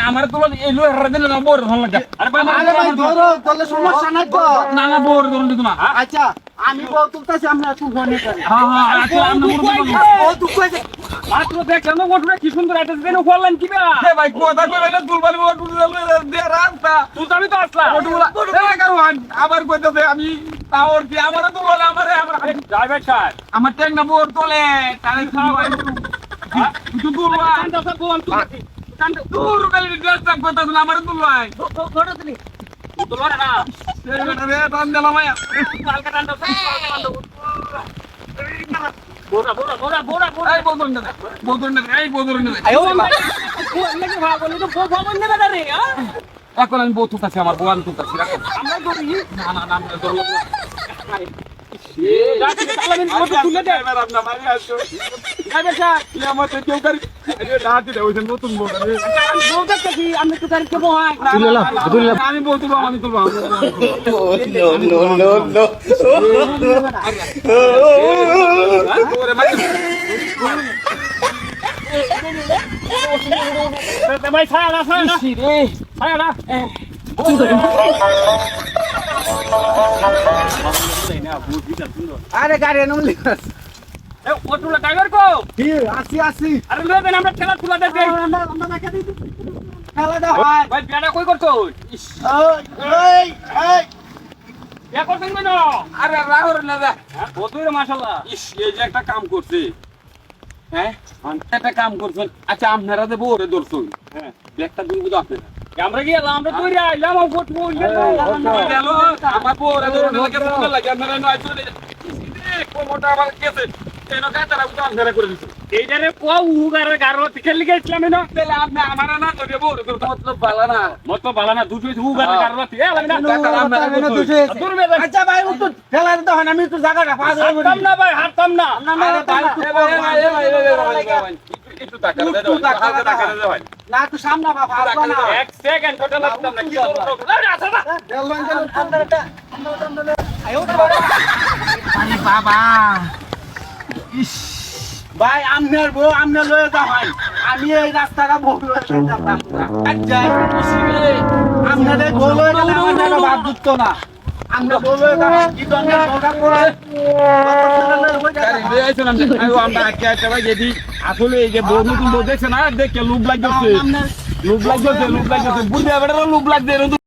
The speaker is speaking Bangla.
আমার তোলা এই বোর ভালো লাগে সমস্যা নাই তো না না বোর ধরুন দিত না আচ্ছা আমি বউ তুলতেছি আমরা তুলব না করে মাত্র দেখলাম ঘটনা কি সুন্দর একটা দেন করলেন কি ভাই কথা কইলে তুলবানি দে রাস্তা তুলতামি তো আসলা আবার কইতেছে আমি তাওর কি আমার তুললে আমারে ড্রাইভার স্যার আমার ট্যাং না বোর তোলে তাহলে খাওয়া তুই তুলবা কান্দা সব বল তুই কান্দা দূর গেলি ড্রেস টাক করতে না আমারে তুলবাই ফটো তুলি তুলবা না সেই বেটা রে টান দিলাম মায়া কালকা টান দাও बोरा बोरा बोरा बोरा बोरा এই বদন না এই বদন না আয়ো লাগে ভাগ বলি তো বদন না রে এখন আমি বউ তুলতাছি আমার বউ আমি তুলতাছি আমরা করি না না না আমরা ধরলো এ রাতে তালামিন ফটো তুলে দে এবার আপনি মারি আসো যাবে স্যার কি আমাতে কেউ করি আরে রাতে দে ওইজন নতুন বউ রে আমি বউ দেখছি আমি তো কার কে বউ তুললাম আমি বউ তুলব আমি তুলব নো ওরে মাই ভাই ছায়া না ছায়া না ছায়া না আরে গাড়ি নমলি এ ওটুলা ড্রাইভার কো কি আসি আরে লয়ে দেন আমরা খেলা তুলা দেব আমরা দেখা দিই খেলা দাও ভাই বেড়া কই করছো এই এই এ করছেন কেন আরে রাহুর না দা বদুরে মাশাআল্লাহ ইস এই যে একটা কাম করছে হ্যাঁ একটা কাম করছেন আচ্ছা আপনারা দেব ওরে দর্শন হ্যাঁ ব্যাগটা দিন বুঝো আপনারা আমরা কি এলাম আমরা কইরা আইলাম ও ফট গেল আমার পরে ধরে লাগে আপনারা নয় চলে কোমরটা আবার কেছে এনো কাটারা উঠান ধরে করে দিছে এইটারে কো উগারে গারো খেলি গেছিলাম না তাহলে আপনি আমারে না ধরে বড় করে মতলব বালা না দুটো উগারে গারো এ লাগে না দূর মে আচ্ছা ভাই ও তো খেলা দাও আমি তো জায়গাটা পাস হইব কম না ভাই হাত কম না আরে ভাই একটু টাকা দে দাও টাকা দে ভাই না তো সামনে বাবা আসবা না এক সেকেন্ড টোটাল লাগতাম না কি আরে আসা না আয়ো আরে বাবা ইস ভাই আমনের বউ আমনে লয়ে যাও ভাই আমি এই রাস্তাটা বউ লয়ে যাতাম আচ্ছা আমনের বউ লয়ে গেলে আমার বাদ দিত না আমরা বউ লয়ে যাও কি দনের বউটা করে আরে আইছো না আমরা আজকে ভাই যদি আসলে এই যে বউ নতুন বউ দেখছ না দেখে লুক লাগছে লুক লাগছে বুঝতে পারে লুক লাগছে